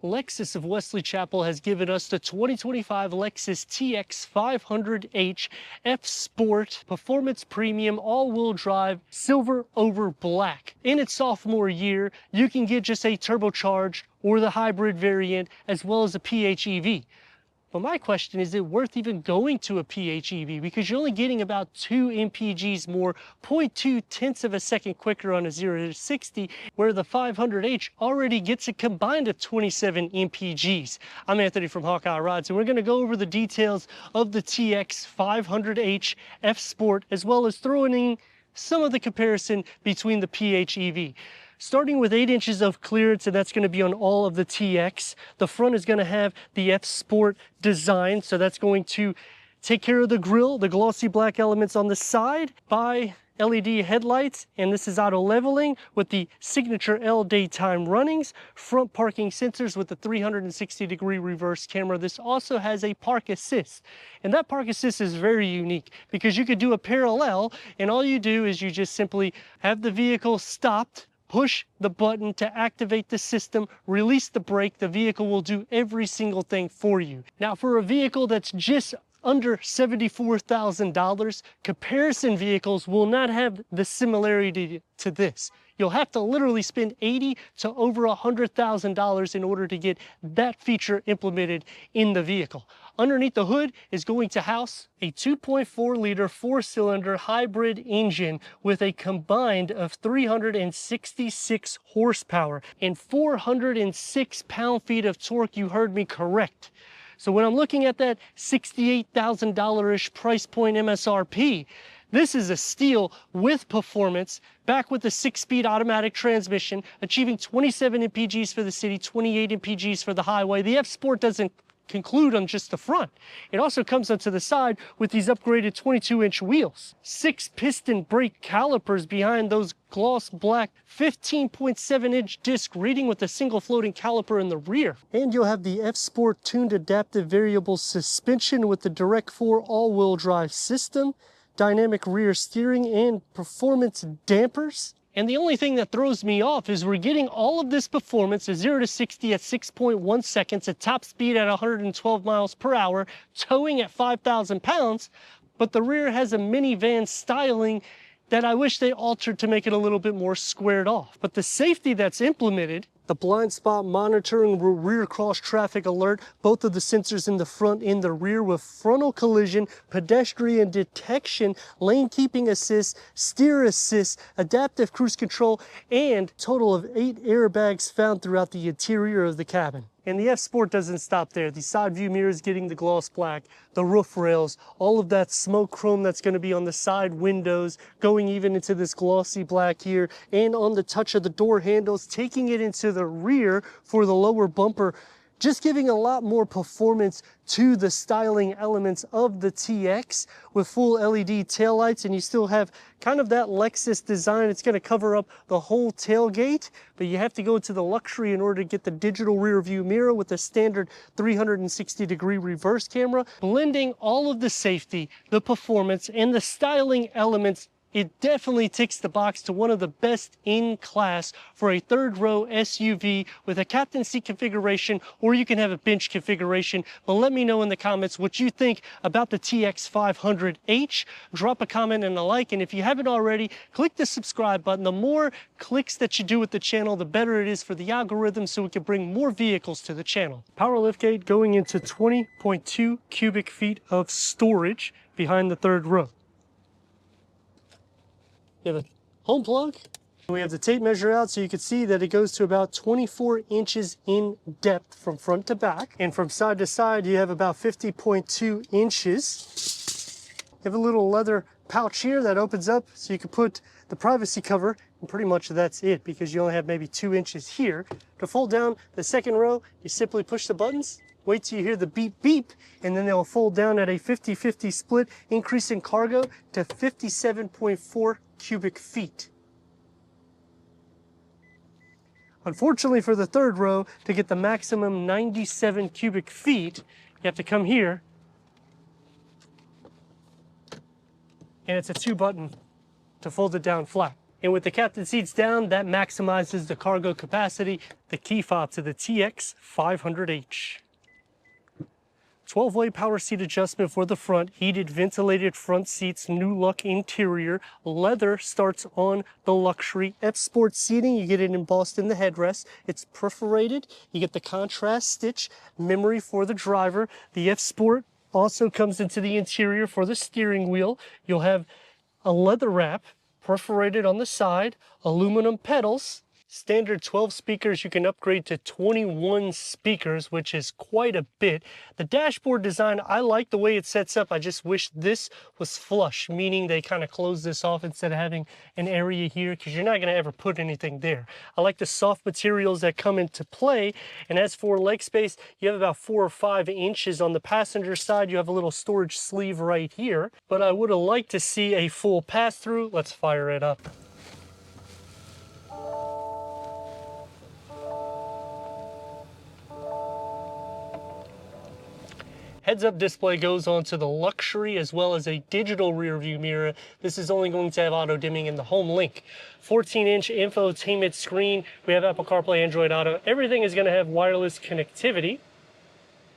Lexus of Wesley Chapel has given us the 2025 Lexus TX500h F Sport Performance Premium All-Wheel Drive Silver over Black. In its sophomore year, you can get just a turbocharged or the hybrid variant as well as a PHEV. But my question is it worth even going to a PHEV? Because you're only getting about 2 mpgs more, 0.2 tenths of a second quicker on a 0 to 60, where the 500h already gets a combined of 27 mpgs. I'm Anthony from Hawkeye Rides, and we're going to go over the details of the TX500h F Sport, as well as throwing in some of the comparison between the PHEV. Starting with 8 inches of clearance, and that's going to be on all of the TX. The front is going to have the F Sport design, so that's going to take care of the grille, the glossy black elements on the side, by LED headlights, and this is auto leveling with the signature L daytime runnings, front parking sensors with the 360-degree reverse camera. This also has a park assist, and that park assist is very unique because you could do a parallel, and all you do is you just simply have the vehicle stopped, push the button to activate the system, release the brake, the vehicle will do every single thing for you. Now, for a vehicle that's just under $74,000, comparison vehicles will not have the similarity to this. You'll have to literally spend $80,000 to over $100,000 in order to get that feature implemented in the vehicle. Underneath the hood is going to house a 2.4-liter 4-cylinder hybrid engine with a combined of 366 horsepower and 406 pound-feet of torque. You heard me correct. So when I'm looking at that $68,000-ish price point MSRP, this is a steal with performance, back with the 6-speed automatic transmission, achieving 27 mpgs for the city, 28 mpgs for the highway. The F Sport doesn't conclude on just the front. It also comes onto the side with these upgraded 22-inch wheels. 6 piston brake calipers behind those gloss black 15.7-inch disc reading with a single floating caliper in the rear. And you'll have the F Sport tuned adaptive variable suspension with the Direct 4 all-wheel drive system, dynamic rear steering, and performance dampers. And the only thing that throws me off is we're getting all of this performance, a 0 to 60 at 6.1 seconds, a top speed at 112 miles per hour, towing at 5,000 pounds, but the rear has a minivan styling that I wish they altered to make it a little bit more squared off. But the safety that's implemented, the blind spot monitoring, rear cross traffic alert, both of the sensors in the front and the rear with frontal collision, pedestrian detection, lane keeping assist, steer assist, adaptive cruise control, and total of 8 airbags found throughout the interior of the cabin. And the F Sport doesn't stop there. The side view mirrors getting the gloss black, the roof rails, all of that smoke chrome that's going to be on the side windows, going even into this glossy black here, and on the touch of the door handles, taking it into the rear for the lower bumper, just giving a lot more performance to the styling elements of the TX with full LED taillights, and you still have kind of that Lexus design. It's going to cover up the whole tailgate, but you have to go to the luxury in order to get the digital rear view mirror with the standard 360-degree reverse camera, blending all of the safety, the performance, and the styling elements. It definitely ticks the box to one of the best in class for a third-row SUV with a captain seat configuration, or you can have a bench configuration. But let me know in the comments what you think about the TX500h. Drop a comment and a like, and if you haven't already, click the subscribe button. The more clicks that you do with the channel, the better it is for the algorithm, so we can bring more vehicles to the channel. Power liftgate going into 20.2 cubic feet of storage behind the third row. You have a home plug. We have the tape measure out so you can see that it goes to about 24 inches in depth from front to back. And from side to side, you have about 50.2 inches. You have a little leather pouch here that opens up so you can put the privacy cover, and pretty much that's it because you only have maybe 2 inches here. To fold down the second row, you simply push the buttons. Wait till you hear the beep beep, and then they'll fold down at a 50-50 split, increasing cargo to 57.4 cubic feet. Unfortunately for the third row, to get the maximum 97 cubic feet, you have to come here, and it's a 2-button to fold it down flat. And with the captain seats down, that maximizes the cargo capacity, the key fob to the TX500H. 12-way power seat adjustment for the front, heated ventilated front seats, new look interior, leather starts on the luxury. F-Sport seating, you get it embossed in the headrest. It's perforated, you get the contrast stitch, memory for the driver. The F-Sport also comes into the interior for the steering wheel. You'll have a leather wrap, perforated on the side, aluminum pedals. Standard 12 speakers, you can upgrade to 21 speakers, which is quite a bit. The dashboard design, I like the way it sets up. I just wish this was flush, meaning they kind of close this off instead of having an area here, because you're not going to ever put anything there. I like the soft materials that come into play. And as for leg space, you have about 4 or 5 inches on the passenger side. You have a little storage sleeve right here, but I would have liked to see a full pass-through. Let's fire it up. Heads-up display goes onto the luxury as well as a digital rear view mirror. This is only going to have auto dimming in the home link. 14-inch infotainment screen. We have Apple CarPlay, Android Auto. Everything is going to have wireless connectivity.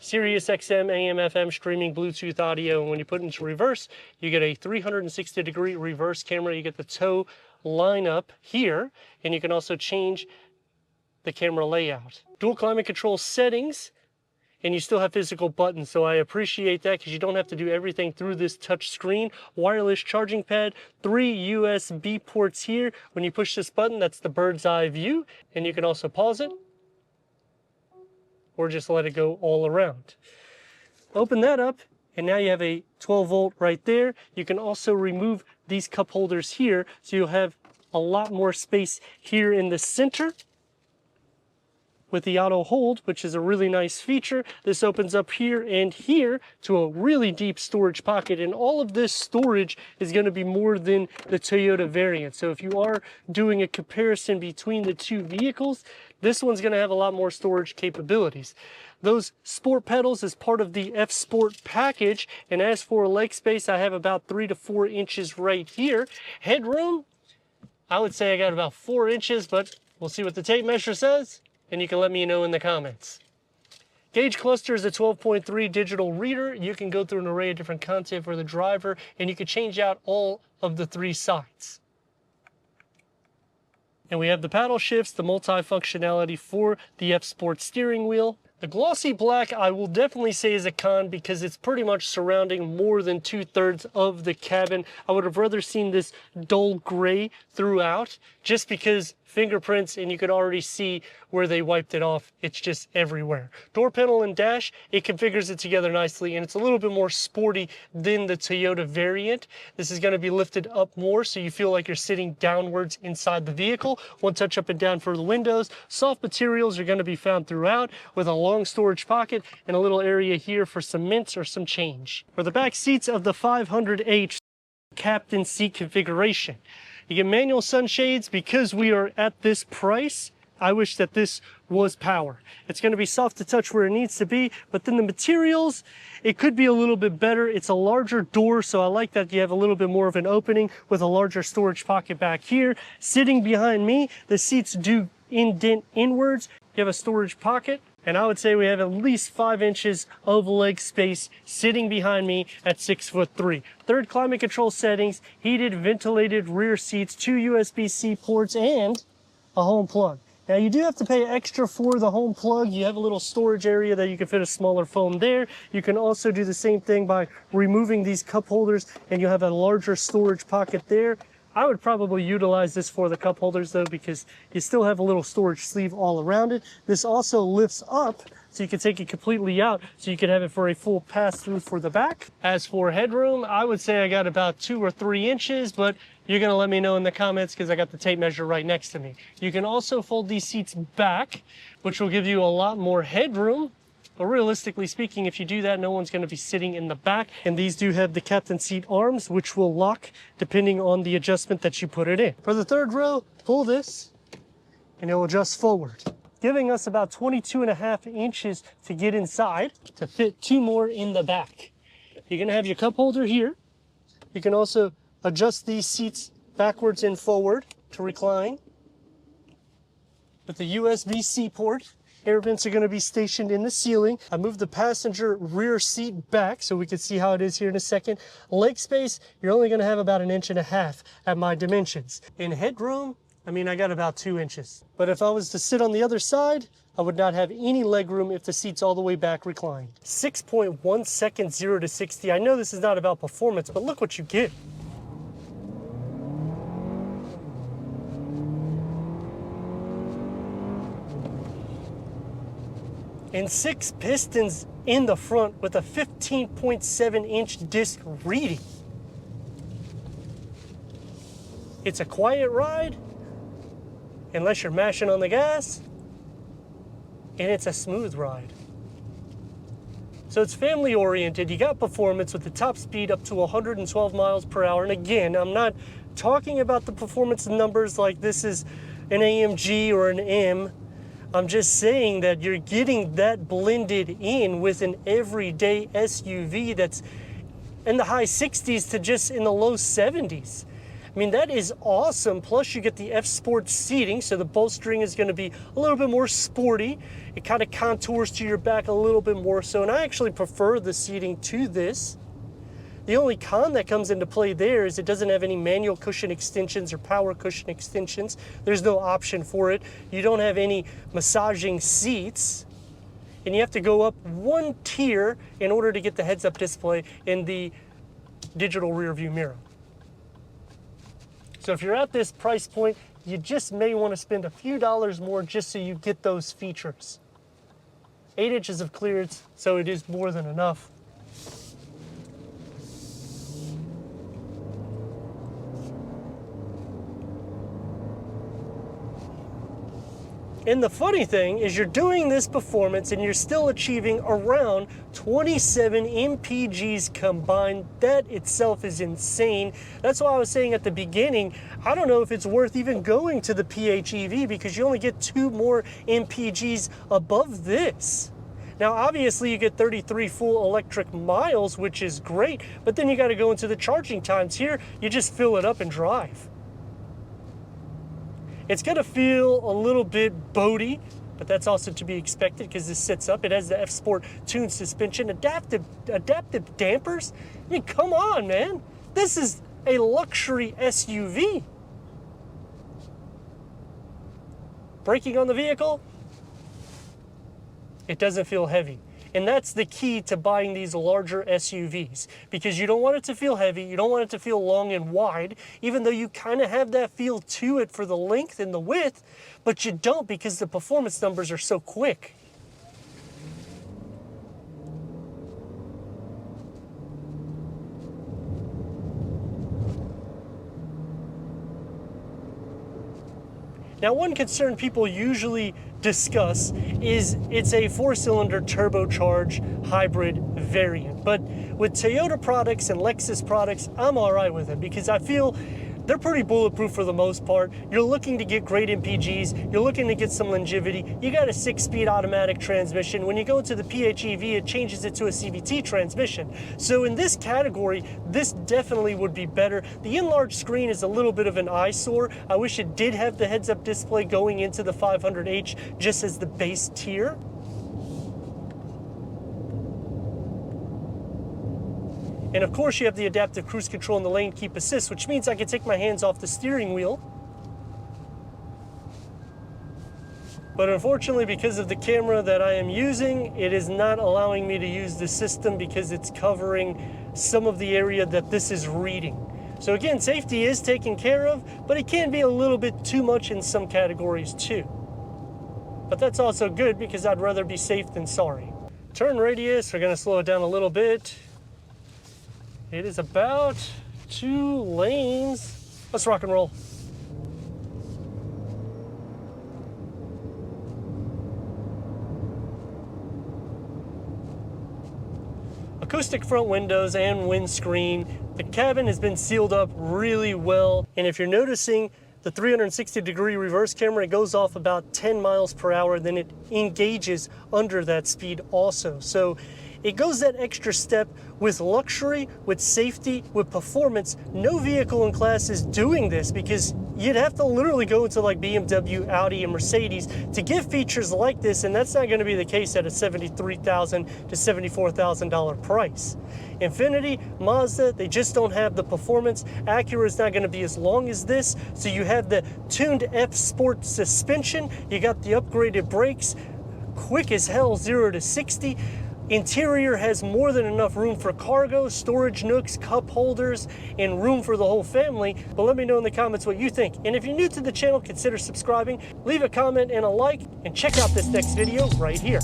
Sirius XM, AM, FM, streaming, Bluetooth audio. And when you put it into reverse, you get a 360-degree reverse camera. You get the tow lineup here, and you can also change the camera layout. Dual climate control settings. And you still have physical buttons, so I appreciate that because you don't have to do everything through this touch screen. Wireless charging pad, 3 USB ports here. When you push this button, that's the bird's eye view, and you can also pause it or just let it go all around. Open that up, and now you have a 12-volt right there. You can also remove these cup holders here, so you'll have a lot more space here in the center. With the auto hold, which is a really nice feature. This opens up here and here to a really deep storage pocket, and all of this storage is going to be more than the Toyota variant. So if you are doing a comparison between the two vehicles, this one's going to have a lot more storage capabilities. Those sport pedals is part of the F-Sport package, and as for leg space, I have about 3 to 4 inches right here. Headroom, I would say I got about 4 inches, but we'll see what the tape measure says, and you can let me know in the comments. Gauge cluster is a 12.3 digital reader. You can go through an array of different content for the driver, and you can change out all of the 3 sides. And we have the paddle shifts, the multi-functionality for the F-Sport steering wheel. The glossy black, I will definitely say, is a con because it's pretty much surrounding more than 2/3 of the cabin. I would have rather seen this dull gray throughout, just because fingerprints, and you could already see where they wiped it off. It's just everywhere. Door panel and dash, it configures it together nicely, and it's a little bit more sporty than the Toyota variant. This is going to be lifted up more, so you feel like you're sitting downwards inside the vehicle. One touch up and down for the windows. Soft materials are going to be found throughout, with a long storage pocket and a little area here for some mints or some change. For the back seats of the 500H captain seat configuration, you get manual sunshades. Because we are at this price, I wish that this was power. It's going to be soft to touch where it needs to be, but then the materials, it could be a little bit better. It's a larger door, so I like that you have a little bit more of an opening with a larger storage pocket back here. Sitting behind me, the seats do indent inwards. You have a storage pocket, and I would say we have at least 5 inches of leg space sitting behind me at 6'3". Third climate control settings, heated, ventilated rear seats, 2 USB-C ports, and a home plug. Now you do have to pay extra for the home plug. You have a little storage area that you can fit a smaller phone there. You can also do the same thing by removing these cup holders, and you have a larger storage pocket there. I would probably utilize this for the cup holders though, because you still have a little storage sleeve all around it. This also lifts up, so you can take it completely out, so you can have it for a full pass-through for the back. As for headroom, I would say I got about 2 or 3 inches, but you're gonna let me know in the comments because I got the tape measure right next to me. You can also fold these seats back, which will give you a lot more headroom. But realistically speaking, if you do that, no one's going to be sitting in the back. And these do have the captain seat arms, which will lock depending on the adjustment that you put it in. For the third row, pull this and it will adjust forward, giving us about 22.5 inches to get inside to fit 2 more in the back. You're going to have your cup holder here. You can also adjust these seats backwards and forward. to recline with the USB-C port. Air vents are going to be stationed in the ceiling. I moved the passenger rear seat back so we can see how it is here in a second. Leg space, you're only going to have about 1.5 inches at my dimensions. In headroom, I mean, I got about 2 inches. But if I was to sit on the other side, I would not have any leg room if the seat's all the way back reclined. 6.1 seconds 0 to 60. I know this is not about performance, but look what you get. And 6 pistons in the front with a 15.7-inch disc reading. It's a quiet ride, unless you're mashing on the gas, and it's a smooth ride. So it's family oriented. You got performance with the top speed up to 112 miles per hour. And again, I'm not talking about the performance numbers like this is an AMG or an M. I'm just saying that you're getting that blended in with an everyday SUV that's in the high 60s to just in the low 70s. I mean, that is awesome. Plus you get the F Sport seating, so the bolstering is going to be a little bit more sporty. It kind of contours to your back a little bit more so, and I actually prefer the seating to this. The only con that comes into play there is it doesn't have any manual cushion extensions or power cushion extensions. There's no option for it. You don't have any massaging seats. And you have to go up 1 tier in order to get the heads-up display and the digital rear view mirror. So if you're at this price point, you just may want to spend a few dollars more just so you get those features. 8 inches of clearance, so it is more than enough. And the funny thing is you're doing this performance and you're still achieving around 27 mpgs combined. That itself is insane. That's why I was saying at the beginning, I don't know if it's worth even going to the PHEV because you only get 2 more mpgs above this. Now, obviously you get 33 full electric miles, which is great, but then you got to go into the charging times. Here, you just fill it up and drive. It's gonna feel a little bit boaty, but that's also to be expected because this sits up. It has the F Sport tuned suspension, adaptive dampers. I mean, come on, man. This is a luxury SUV. Braking on the vehicle, it doesn't feel heavy. And that's the key to buying these larger SUVs, because you don't want it to feel heavy, you don't want it to feel long and wide, even though you kind of have that feel to it for the length and the width, but you don't because the performance numbers are so quick. Now, one concern people usually discuss is it's a 4-cylinder turbocharged hybrid variant. But with Toyota products and Lexus products, I'm all right with it because I feel they're pretty bulletproof for the most part. You're looking to get great MPGs. You're looking to get some longevity. You got a 6-speed automatic transmission. When you go to the PHEV, it changes it to a CVT transmission. So in this category, this definitely would be better. The enlarged screen is a little bit of an eyesore. I wish it did have the heads-up display going into the 500h just as the base tier. And of course you have the adaptive cruise control and the lane keep assist, which means I can take my hands off the steering wheel. But unfortunately, because of the camera that I am using, it is not allowing me to use the system because it's covering some of the area that this is reading. So again, safety is taken care of, but it can be a little bit too much in some categories too. But that's also good because I'd rather be safe than sorry. Turn radius, we're gonna slow it down a little bit. It is about 2 lanes. Let's rock and roll. Acoustic front windows and windscreen. The cabin has been sealed up really well. And if you're noticing the 360-degree reverse camera, it goes off about 10 miles per hour, then it engages under that speed also. So it goes that extra step with luxury, with safety, with performance. No vehicle in class is doing this because you'd have to literally go into like BMW, Audi, and Mercedes to get features like this, and that's not going to be the case at a $73,000 to $74,000 price. Infiniti, Mazda, they just don't have the performance. Acura is not going to be as long as this, so you have the tuned F Sport suspension, you got the upgraded brakes, quick as hell 0 to 60. Interior has more than enough room for cargo, storage nooks, cup holders, and room for the whole family. But let me know in the comments what you think. And if you're new to the channel, consider subscribing, leave a comment and a like, and check out this next video right here.